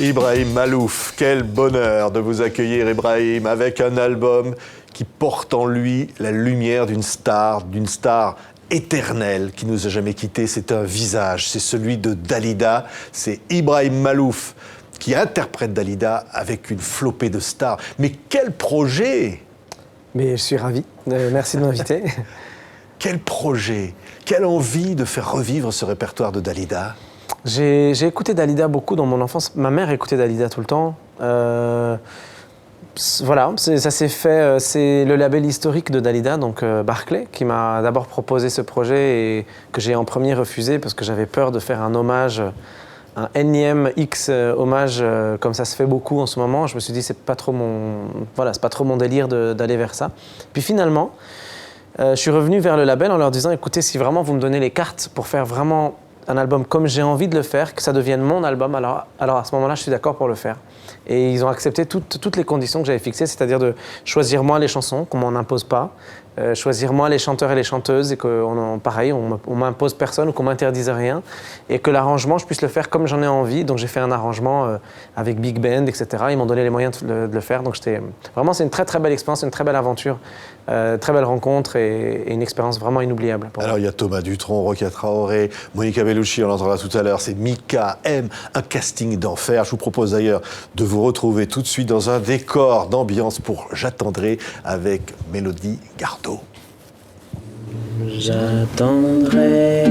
Ibrahim Malouf, quel bonheur de vous accueillir Ibrahim, avec un album qui porte en lui la lumière d'une star éternelle qui nous a jamais quittés. C'est un visage, c'est celui de Dalida, c'est Ibrahim Malouf qui interprète Dalida avec une flopée de stars. Mais quel projet! Mais je suis ravi, merci de m'inviter. Quel projet, quelle envie de faire revivre ce répertoire de Dalida. J'ai écouté Dalida beaucoup dans mon enfance. Ma mère écoutait Dalida tout le temps. Voilà, ça s'est fait. C'est le label historique de Dalida, donc Barclay, qui m'a d'abord proposé ce projet et que j'ai en premier refusé parce que j'avais peur de faire un hommage, un énième X hommage comme ça se fait beaucoup en ce moment. Je me suis dit c'est pas trop mon délire d'aller vers ça. Puis finalement, je suis revenu vers le label en leur disant écoutez, si vraiment vous me donnez les cartes pour faire vraiment un album comme j'ai envie de le faire, que ça devienne mon album, alors à ce moment-là, je suis d'accord pour le faire. Et ils ont accepté toutes les conditions que j'avais fixées, c'est-à-dire de choisir moi les chansons, qu'on m'en impose pas, choisir moi les chanteurs et les chanteuses, et qu'on m'impose personne ou qu'on m'interdise rien, et que l'arrangement, je puisse le faire comme j'en ai envie. Donc j'ai fait un arrangement avec Big Band, etc. Ils m'ont donné les moyens de le faire. Donc vraiment, c'est une très très belle expérience, une très belle aventure, très belle rencontre et une expérience vraiment inoubliable. Alors il y a Thomas Dutronc, Rokia Traoré, Monica Bellucci, on l'entendra tout à l'heure, c'est Mika M, un casting d'enfer. Je vous propose d'ailleurs de vous retrouver tout de suite dans un décor d'ambiance pour J'attendrai avec Mélodie Gardot. J'attendrai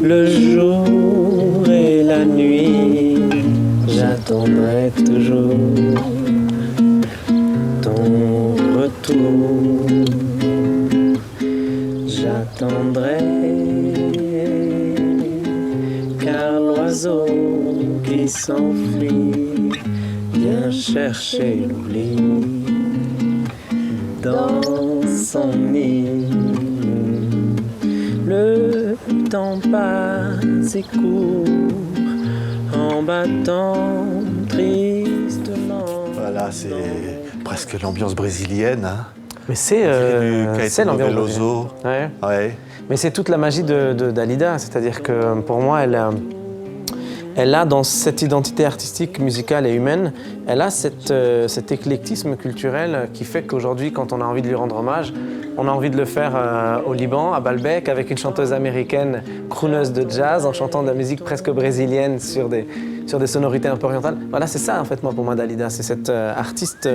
le jour et la nuit, j'attendrai toujours ton retour. J'attendrai car l'oiseau qui s'enfuit vient chercher l'oubli dans son nid. Le temps passe et court en battant tristement. Voilà, c'est presque l'ambiance brésilienne. Hein. Mais c'est l'ambiance. Ouais. Ouais. Mais c'est toute la magie de Dalida, c'est-à-dire que pour moi, elle a dans cette identité artistique, musicale et humaine, elle a cet éclectisme culturel qui fait qu'aujourd'hui, quand on a envie de lui rendre hommage, on a envie de le faire au Liban, à Baalbek, avec une chanteuse américaine, crooneuse de jazz, en chantant de la musique presque brésilienne sur des sonorités un peu orientales. Voilà, c'est ça en fait, pour moi, Dalida. C'est cette artiste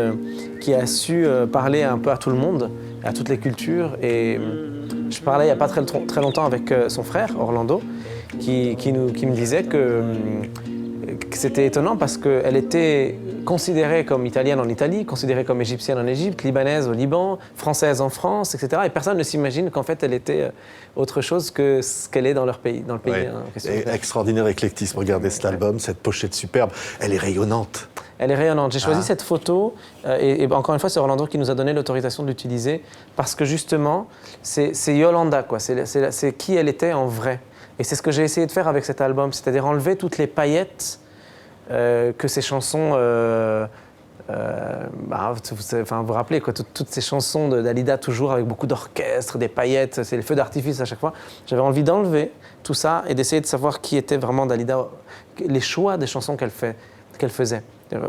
qui a su parler un peu à tout le monde, à toutes les cultures. Et je parlais il n'y a pas très longtemps avec son frère, Orlando, qui me disait que c'était étonnant parce qu'elle était considérée comme italienne en Italie, considérée comme égyptienne en Égypte, libanaise au Liban, française en France, etc. Et personne ne s'imagine qu'en fait elle était autre chose que ce qu'elle est dans leur pays, dans le pays en question. Extraordinaire éclectisme, regardez cet album, cette pochette superbe, elle est rayonnante. Elle est rayonnante. J'ai choisi cette photo, et encore une fois, c'est Orlando qui nous a donné l'autorisation de l'utiliser, parce que justement, c'est Yolanda, quoi. C'est qui elle était en vrai. Et c'est ce que j'ai essayé de faire avec cet album, c'est-à-dire enlever toutes les paillettes que ces chansons... vous vous rappelez, quoi, toutes ces chansons de Dalida, toujours avec beaucoup d'orchestre, des paillettes, c'est les feux d'artifice à chaque fois. J'avais envie d'enlever tout ça et d'essayer de savoir qui était vraiment Dalida, les choix des chansons qu'elle faisait.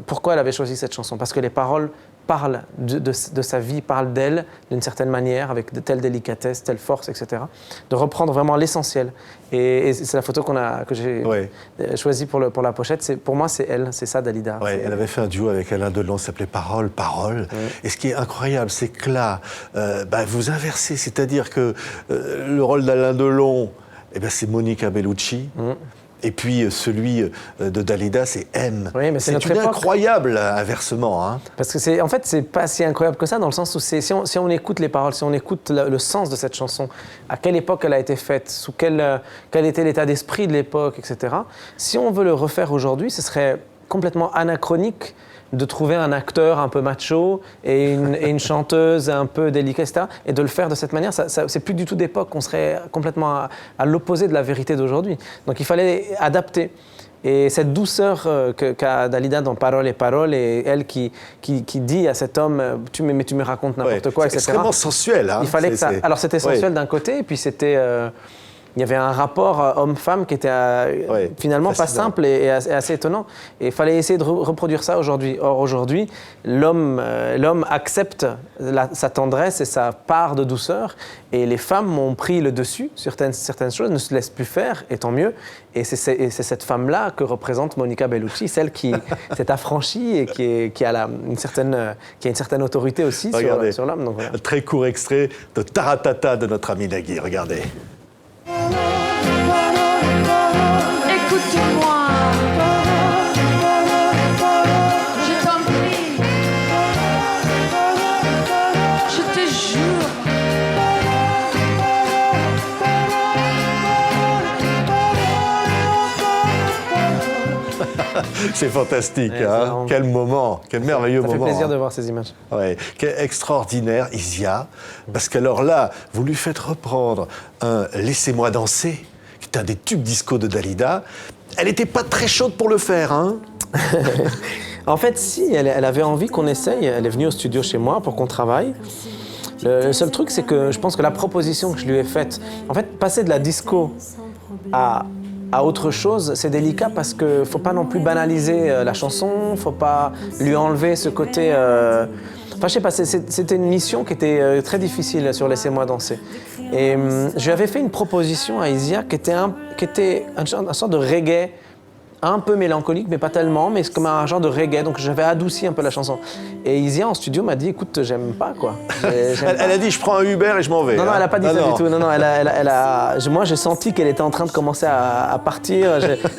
Pourquoi elle avait choisi cette chanson? Parce que les paroles parlent de sa vie, parlent d'elle d'une certaine manière, avec de telle délicatesse, telle force, etc. De reprendre vraiment l'essentiel. Et c'est la photo que j'ai choisie pour la pochette. Pour moi, c'est elle, c'est ça, Dalida. Ouais, elle avait fait un duo avec Alain Delon, ça s'appelait Parole, Parole. Et ce qui est incroyable, c'est que là, vous inversez, c'est-à-dire que le rôle d'Alain Delon, c'est Monica Bellucci. Et puis celui de Dalida, c'est M. Oui, mais c'est une incroyable inversement. Hein. Parce que c'est pas si incroyable que ça, dans le sens où si on écoute les paroles, si on écoute le sens de cette chanson, à quelle époque elle a été faite, sous quel était l'état d'esprit de l'époque, etc. Si on veut le refaire aujourd'hui, ce serait complètement anachronique de trouver un acteur un peu macho et une chanteuse un peu délicate, etc. Et de le faire de cette manière, c'est plus du tout d'époque, on serait complètement à l'opposé de la vérité d'aujourd'hui. Donc il fallait adapter. Et cette douceur qu'a Dalida dans Parole et Parole, et elle qui dit à cet homme tu me racontes n'importe quoi, etc. C'est extrêmement sensuel. Hein. Il fallait alors c'était sensuel d'un côté, et puis c'était... il y avait un rapport homme-femme qui était finalement pas fascinant. simple et assez étonnant. Et il fallait essayer de reproduire ça aujourd'hui. Or, aujourd'hui, l'homme accepte sa tendresse et sa part de douceur. Et les femmes ont pris le dessus sur certaines choses, ne se laissent plus faire, et tant mieux. Et c'est cette femme-là que représente Monica Bellucci, celle qui s'est affranchie et qui a une certaine autorité aussi sur l'homme. Donc, voilà. Un très court extrait de Taratata de notre ami Nagui. Regardez. Écoute-moi, je t'en prie, je te jure. C'est fantastique, Ouais, hein. vraiment. Quel moment, quel merveilleux Ça moment. fait plaisir hein. de voir ces images. Ouais, quel extraordinaire, Isia. Parce qu'alors là, vous lui faites reprendre un Laissez-moi danser, qui est un des tubes disco de Dalida. Elle n'était pas très chaude pour le faire, hein. En fait, si, elle avait envie qu'on essaye. Elle est venue au studio chez moi pour qu'on travaille. Le seul truc, c'est que je pense que la proposition que je lui ai faite, en fait, passer de la disco à autre chose, c'est délicat parce qu'il ne faut pas non plus banaliser la chanson, il ne faut pas lui enlever ce côté... Enfin, je sais pas, c'était une mission qui était très difficile sur Laissez-moi danser. Et je lui avais fait une proposition à Isia qui était un sorte de reggae, un peu mélancolique, mais pas tellement, mais c'est comme un genre de reggae, donc j'avais adouci un peu la chanson. Et Isia en studio m'a dit, écoute, j'aime pas quoi. Elle a dit, je prends un Uber et je m'en vais. Non, non, hein. elle n'a pas dit Ah, ça non. du tout. Non, non, moi, j'ai senti qu'elle était en train de commencer à partir.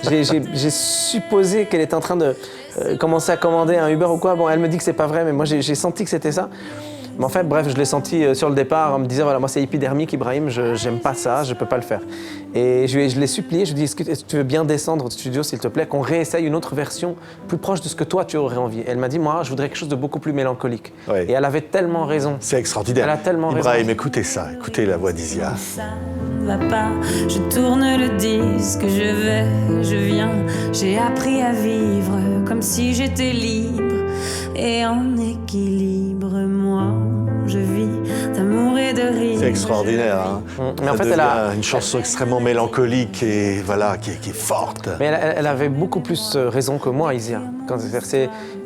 J'ai supposé qu'elle était en train de commencer à commander un Uber ou quoi. Bon, elle me dit que c'est pas vrai, mais moi, j'ai senti que c'était ça. Mais en fait, bref, je l'ai senti sur le départ en me disant, voilà, moi, c'est épidermique, Ibrahim, j'aime pas ça, je peux pas le faire. Et je l'ai supplié, je lui ai dit, est-ce que tu veux bien descendre au studio, s'il te plaît, qu'on réessaye une autre version plus proche de ce que toi, tu aurais envie. Et elle m'a dit, moi, je voudrais quelque chose de beaucoup plus mélancolique. Ouais. Et elle avait tellement raison. C'est extraordinaire. Elle a tellement Ibrahim, raison. écoutez ça, écoutez la voix d'Isia. Ça ne va pas, je tourne le disque, je viens, j'ai appris à vivre comme si j'étais libre et en équilibre, moi je vis d'amour et de rire. C'est extraordinaire, hein. Mais Ça en fait, devient elle a- une chanson extrêmement mélancolique et voilà, qui est forte. Mais elle avait beaucoup plus raison que moi, Isia.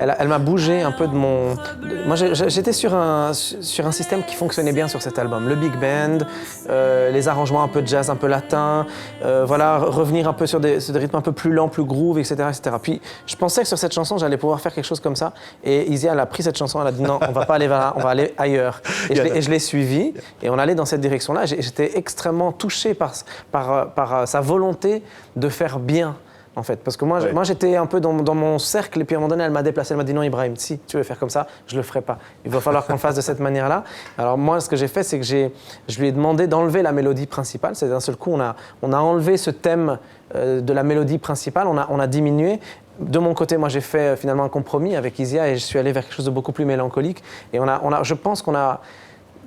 Elle m'a bougé un peu de mon... Moi, j'étais sur un système qui fonctionnait bien sur cet album. Le big band, les arrangements un peu jazz, un peu latin, voilà, revenir un peu sur des rythmes un peu plus lents, plus groove, etc., etc. Puis, je pensais que sur cette chanson, j'allais pouvoir faire quelque chose comme ça. Et Isia, elle a pris cette chanson, elle a dit non, on va pas aller vers là, on va aller ailleurs. Et je l'ai suivie, et on allait dans cette direction-là. J'étais extrêmement touché par sa volonté de faire bien, en fait. Parce que moi, Ouais. moi j'étais un peu dans mon cercle, et puis à un moment donné, elle m'a déplacé. Elle m'a dit non, Ibrahim, si tu veux faire comme ça, je le ferai pas. Il va falloir qu'on le fasse de cette manière-là. Alors moi, ce que j'ai fait, c'est que je lui ai demandé d'enlever la mélodie principale. C'est d'un seul coup, on a enlevé ce thème de la mélodie principale, on a diminué. De mon côté, moi, j'ai fait finalement un compromis avec Isia et je suis allé vers quelque chose de beaucoup plus mélancolique. Et je pense qu'on a...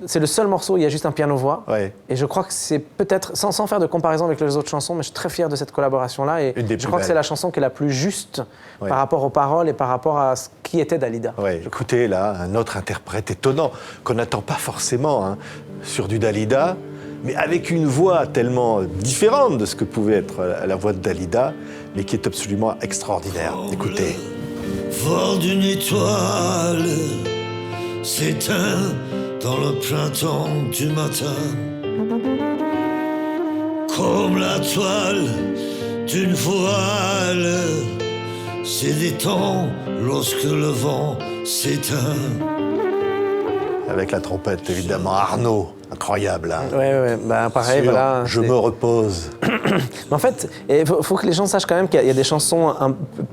C'est le seul morceau où il y a juste un piano-voix. Ouais. Et je crois que c'est peut-être, sans faire de comparaison avec les autres chansons, mais je suis très fier de cette collaboration-là. Et Une des je plus crois que belles. c'est la chanson qui est la plus juste Ouais. par rapport aux paroles et par rapport à ce qui était Dalida. Ouais, écoutez, là, un autre interprète étonnant, qu'on n'attend pas forcément hein, sur du Dalida, mais avec une voix tellement différente de ce que pouvait être la voix de Dalida, mais qui est absolument extraordinaire. Écoutez. Vol d'une étoile s'éteint dans le printemps du matin. Comme la toile d'une voile se détend lorsque le vent s'éteint. Avec la trompette, évidemment, Arnaud, incroyable. Hein. Ouais, bah, pareil, Sur voilà. Je me repose. Mais en fait, il faut que les gens sachent quand même qu'il y a des chansons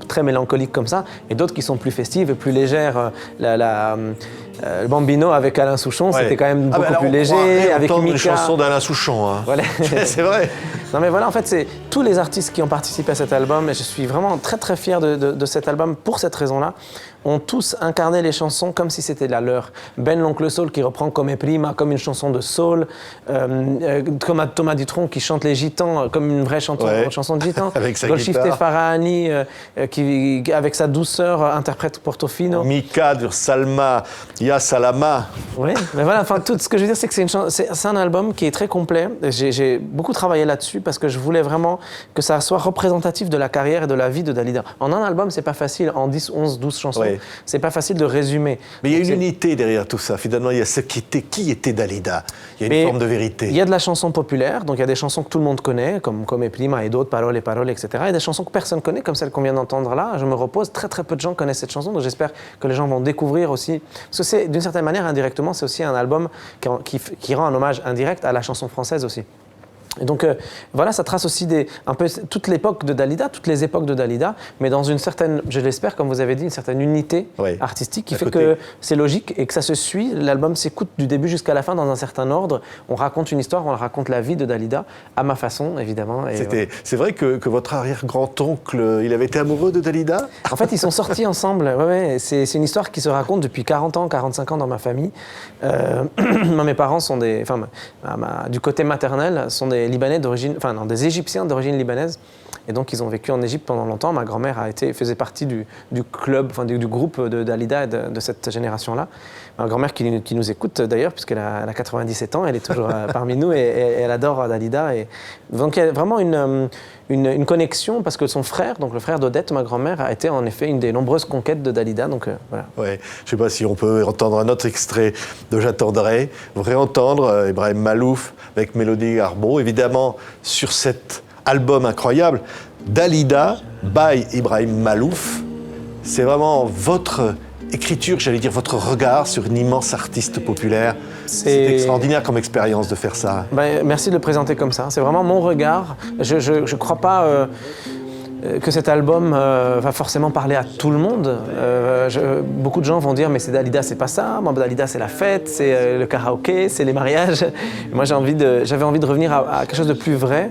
très mélancoliques comme ça, et d'autres qui sont plus festives et plus légères. Le Bambino avec Alain Souchon, Ouais. c'était quand même Ah bah beaucoup là, plus on léger. croirait Avec entendre Mika. les chansons d'Alain Souchon. Hein. Voilà. C'est vrai. Non mais voilà, en fait, c'est tous les artistes qui ont participé à cet album, et je suis vraiment très très fier de cet album pour cette raison-là. ont tous incarné les chansons comme si c'était la leur. Ben l'oncle Saul qui reprend Come Prima comme une chanson de soul, Thomas Dutronc qui chante les gitans comme une vraie chanson de gitans, Avec sa Golshifteh guitare. Farahani qui avec sa douceur interprète Portofino. Mika, Salma, Ya Salama. Oui, mais voilà, enfin, tout ce que je veux dire, c'est que c'est un album qui est très complet. J'ai beaucoup travaillé là-dessus parce que je voulais vraiment que ça soit représentatif de la carrière et de la vie de Dalida. En un album, c'est pas facile, en 10, 11, 12 chansons, Oui. c'est pas facile de résumer. Mais il y a Donc, une unité derrière tout ça. Finalement, il y a qui était Dalida. Il y a une Mais forme de vérité. il y a de la chanson populaire, donc il y a des chansons que tout le monde connaît, comme Prima et d'autres, Parole, etc. Et des chansons que personne connaît, comme celle qu'on vient d'entendre là. Je me repose, très très peu de gens connaissent cette chanson, donc j'espère que les gens vont découvrir aussi. Parce que c'est, d'une certaine manière, indirectement, c'est aussi un album qui rend un hommage indirect à la chanson française aussi. Et donc voilà, ça trace aussi un peu toute l'époque de Dalida, toutes les époques de Dalida, mais dans une certaine, je l'espère, comme vous avez dit, une certaine unité artistique qui fait que c'est logique et que ça se suit. L'album s'écoute du début jusqu'à la fin dans un certain ordre. On raconte une histoire, on raconte la vie de Dalida, à ma façon, évidemment. Et voilà. C'est vrai que votre arrière-grand-oncle, il avait été amoureux de Dalida? En fait, ils sont sortis ensemble. Ouais, c'est une histoire qui se raconte depuis 40 ans, 45 ans dans ma famille. Mes parents sont du côté maternel, sont des Libanais d'origine, des Égyptiens d'origine libanaise. Et donc, ils ont vécu en Égypte pendant longtemps. Ma grand-mère faisait partie du club, du groupe de Dalida et de cette génération-là. Ma grand-mère qui nous écoute d'ailleurs, puisqu'elle a 97 ans, elle est toujours parmi nous et elle adore Dalida. Et donc, il y a vraiment une connexion parce que son frère, donc le frère d'Odette, ma grand-mère, a été en effet une des nombreuses conquêtes de Dalida. Donc, voilà. Ouais. Je ne sais pas si on peut entendre un autre extrait de J'attendrai. Vous pourrez entendre Ibrahim Malouf avec Mélodie Garbot, évidemment, sur cet album incroyable, Dalida by Ibrahim Malouf. C'est vraiment votre écriture, j'allais dire votre regard sur une immense artiste populaire. C'est extraordinaire comme expérience de faire ça. Merci de le présenter comme ça. C'est vraiment mon regard. Je ne crois pas que cet album va forcément parler à tout le monde. Beaucoup de gens vont dire mais c'est Dalida, c'est pas ça. Moi, Dalida, c'est la fête, c'est le karaoké, c'est les mariages. Moi, j'avais envie de revenir à quelque chose de plus vrai.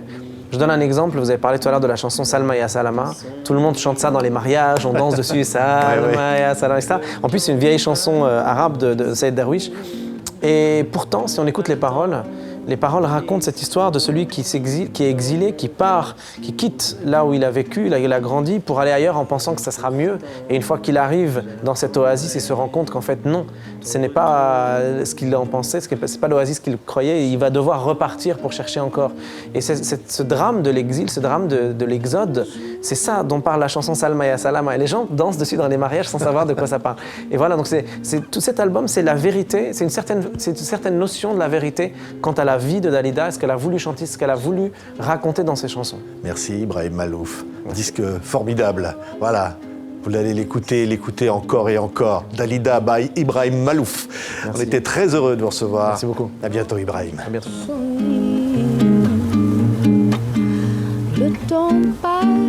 Je donne un exemple, vous avez parlé tout à l'heure de la chanson Salma ya Salama. Tout le monde chante ça dans les mariages, on danse dessus, Salma ya Salama, etc. En plus, c'est une vieille chanson arabe de Saïd Darwish. Et pourtant, si on écoute les paroles racontent cette histoire de celui qui est exilé, qui part, qui quitte là où il a vécu, là où il a grandi, pour aller ailleurs en pensant que ça sera mieux. Et une fois qu'il arrive dans cette oasis, il se rend compte qu'en fait, non, ce n'est pas ce qu'il en pensait, ce n'est pas l'oasis qu'il croyait, et il va devoir repartir pour chercher encore. Et ce drame de l'exil, ce drame de l'exode, c'est ça dont parle la chanson Salma ya Salama. Et les gens dansent dessus dans les mariages sans savoir de quoi ça parle. Et voilà, donc tout cet album, c'est la vérité, c'est une certaine notion de la vérité quant à la vie de Dalida, ce qu'elle a voulu chanter, ce qu'elle a voulu raconter dans ses chansons. Merci Ibrahim Malouf. Disque formidable. Voilà. Vous allez l'écouter encore et encore. Dalida by Ibrahim Malouf. Merci. On était très heureux de vous recevoir. Merci beaucoup. À bientôt Ibrahim. À bientôt. Le temps passe.